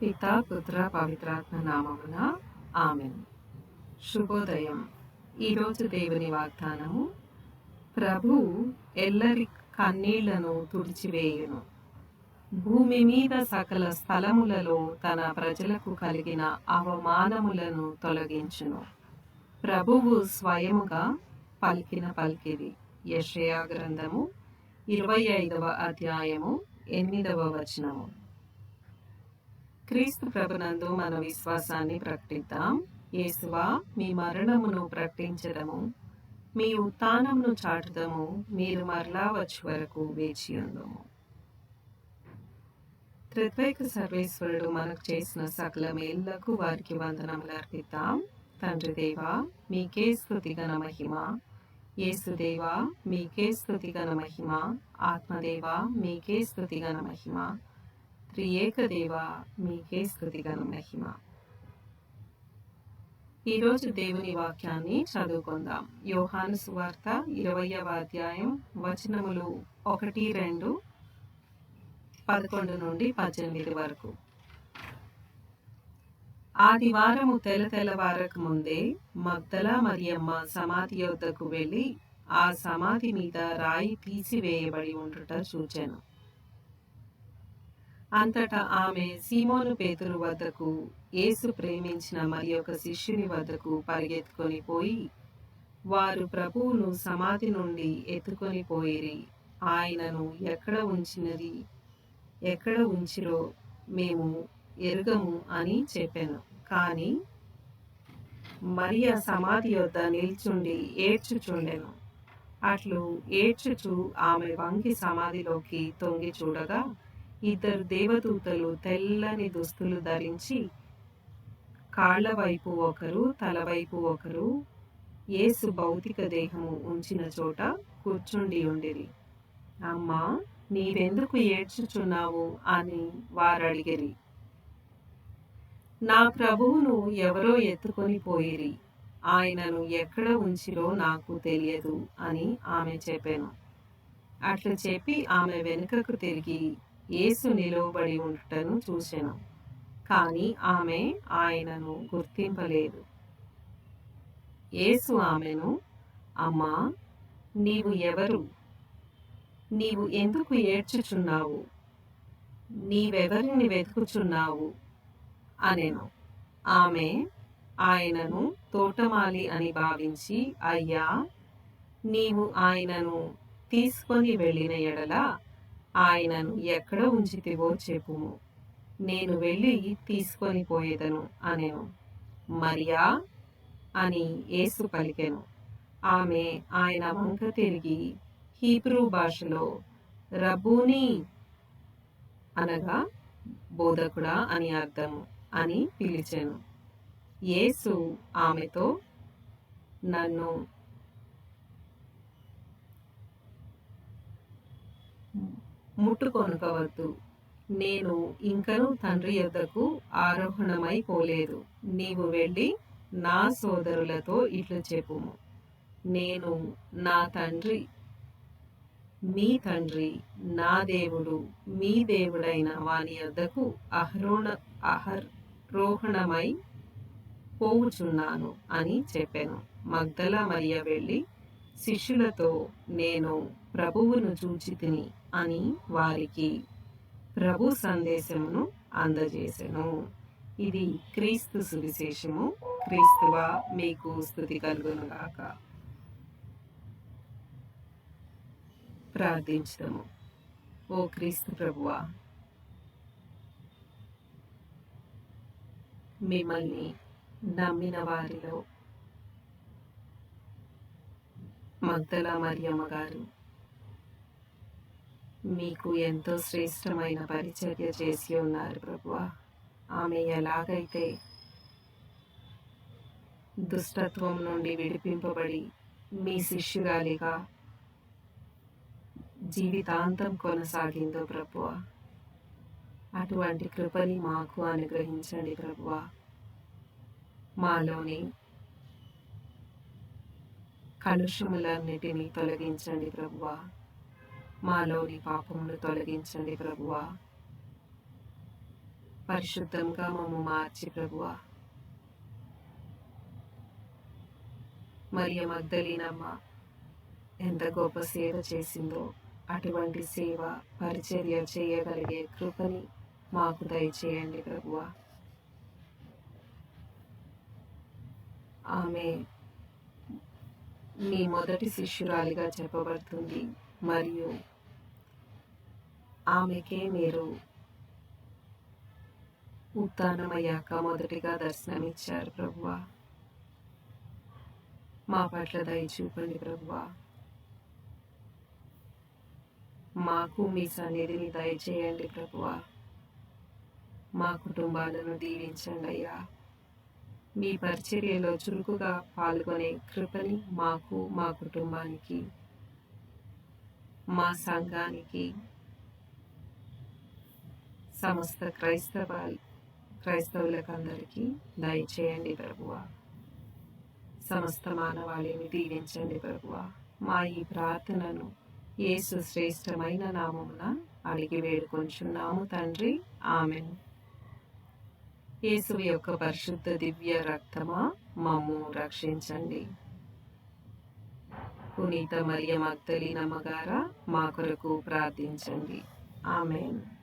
పితా పుత్ర పవిత్రాత్మ నామమున ఆమెన్. శుభోదయం. ఈరోజు దేవుని వాగ్దానము, ప్రభు ఎల్లరి కన్నీళ్లను తుడిచివేయును. భూమి మీద సకల స్థలములలో తన ప్రజలకు కలిగిన అవమానములను తొలగించును. ప్రభువు స్వయముగా పలికిన పలికిది. యెషయా గ్రంథము 25వ అధ్యాయము 8వ వచనము. క్రీస్తు ప్రభునందు మన విశ్వాసాన్ని ప్రకటిద్దాం. యేసువా, మీ మరణమును ప్రకటించడము, మీ ఉత్థానమును చాటుదము, మీరు మరలా వచ్చి వరకు వేచియుందుము. త్రిత్వైక సర్వేశ్వరుడు మనకు చేసిన సకల మేళ్లకు వారికి వందనములు అర్పిద్దాం. తండ్రి దేవా, మీకే స్తుతి ఘన మహిమ. యేసుదేవా, మీకే స్తుతి ఘన మహిమ. ఆత్మదేవా, మీకే స్తుతి ఘన మహిమ. త్రియేక దేవా, మీకే స్తుతి ఘన మహిమ. ఈరోజు దేవుని వాక్యాన్ని చదువుకుందాం. యోహాను సువార్త 20వ అధ్యాయం వచనములు 1, 2, 11 నుండి 18 వరకు. ఆదివారము తెల్లవారక ముందే మగ్దలా మరియమ్మ సమాధి యొద్దకు వెళ్ళి ఆ సమాధి మీద రాయి తీసివేయబడి ఉండుట చూచెను. అంతటా ఆమె సీమోను పేతురు వద్దకు, యేసు ప్రేమించిన మరి ఒక శిష్యుని వద్దకు పరిగెత్తుకొని పోయి, వారు ప్రభువును సమాధి నుండి ఎత్తుకొని పోయిరి, ఆయనను ఎక్కడ ఉంచిరో మేము ఎరుగము అని చెప్పాను. కానీ మరియ సమాధి యొద్ద నిల్చుండి ఏడ్చుచుండెను. అట్లు ఏడ్చుచు ఆమె వంగి సమాధిలోకి తొంగి చూడగా, 2 దేవదూతలు తెల్లని దుస్తులు ధరించి కాళ్ల వైపు ఒకరు, తల వైపు ఒకరు, యేసు భౌతిక దేహము ఉంచిన చోట కూర్చుండి ఉండిరి. అమ్మా, నీవెందుకు ఏడ్చుచున్నావు అని వారడిగిరి. నా ప్రభువును ఎవరో ఎత్తుకొని పోయిరి, ఆయనను ఎక్కడ ఉంచిరో నాకు తెలియదు అని ఆమె చెప్పెను. అట్లు చెప్పి ఆమె వెనుకకు తిరిగి యేసు నిలువబడి ఉండుటను చూసెను. కానీ ఆమె ఆయనను గుర్తింపలేదు. యేసు ఆమెను, అమ్మా, నీవు ఎవరు? నీవు ఎందుకు ఏడ్చుచున్నావు? నీవెవరిని వెతుకుచున్నావు అనెను. ఆమె ఆయనను తోటమాలి అని భావించి, అయ్యా, నీవు ఆయనను తీసుకొని వెళ్ళిన ఎడల ఆయనను ఎక్కడ ఉంచితివో చెప్పుము, నేను వెళ్ళి తీసుకొని పోయేదను అనెను. మరియా అని యేసు పలికెను. ఆమె ఆయన వంక తిరిగి హీబ్రూ భాషలో రబ్బూనీ అనగా బోధకుడా అని అర్థము అని పిలిచెను. యేసు ఆమెతో, నన్ను ముట్టుకొనకవద్దు, నేను ఇంకనూ తండ్రి యొద్దకు ఆరోహణమై పోలేదు. నీవు వెళ్ళి నా సోదరులతో ఇట్లు చెప్పుము, నేను నా తండ్రి మీ తండ్రి, నా దేవుడు మీ దేవుడైన వాని యొద్దకు ఆరోహణమై పోవుచున్నాను అని చెప్పాను. మగ్దల మరియ వెళ్ళి శిష్యులతో, నేను ప్రభువును చూచితిని అని వారికి ప్రభు సందేశమును అందజేసెను. ఇది క్రీస్తు సువిశేషము. క్రీస్తువా, మీకు స్తుతి కలుగునుగాక. ప్రార్థించుదాము. ఓ క్రీస్తు ప్రభువా, మిమ్మల్ని నమ్మిన వారిలో మగ్దలా మరియమ్మ గారు మీకు ఎంతో శ్రేష్టమైన పరిచర్య చేసి ఉన్నారు ప్రభువా. ఆమె ఎలాగైతే దుష్టత్వం నుండి విడిపింపబడి మీ శిష్యురాలిగా జీవితాంతం కొనసాగిందో ప్రభువా, అటువంటి కృపని మాకు అనుగ్రహించండి ప్రభువా. మాలోని కలుషములన్నిటినీ తొలగించండి ప్రభువా. మాలోని పాపమును తొలగించండి ప్రభువా. పరిశుద్ధంగా మమ్ము మార్చి ప్రభువా. మరియ మగ్దలీనమ్మ ఎంత గొప్ప సేవ చేసిందో అటువంటి సేవ పరిచర్య చేయగలిగే కృపని మాకు దయచేయండి ప్రభువా. ఆమె మీ మొదటి శిష్యురాలిగా చెప్పబడుతుంది మరియు ఆమెకే మీరు ఉత్థానమయ్యాక మొదటిగా దర్శనమిచ్చారు ప్రభువా. మా పట్ల దయ చూపండి ప్రభువా. మాకు మీ సన్నిధిని దయచేయండి ప్రభువా. మా కుటుంబాలను దీవించండి అయ్యా. మీ పరిచర్యలో చురుకుగా పాల్గొనే కృపని మాకు, మా కుటుంబానికి, మా సంఘానికి, సమస్త క్రైస్తవులకందరికీ దయచేయండి ప్రభువా. సమస్త మానవాళిని దీవించండి ప్రభువా. మా ఈ ప్రార్థనను యేసు శ్రేష్టమైన నామమున అడిగి వేడుకొంచున్నాము తండ్రి. ఆమెన్. యేసు యొక్క పరిశుద్ధ దివ్య రక్తమా మమ్ము రక్షించండి. పునీత మరియ మగ్దలీనమ్మ గారా మా కొరకు ప్రార్థించండి. ఆమెన్.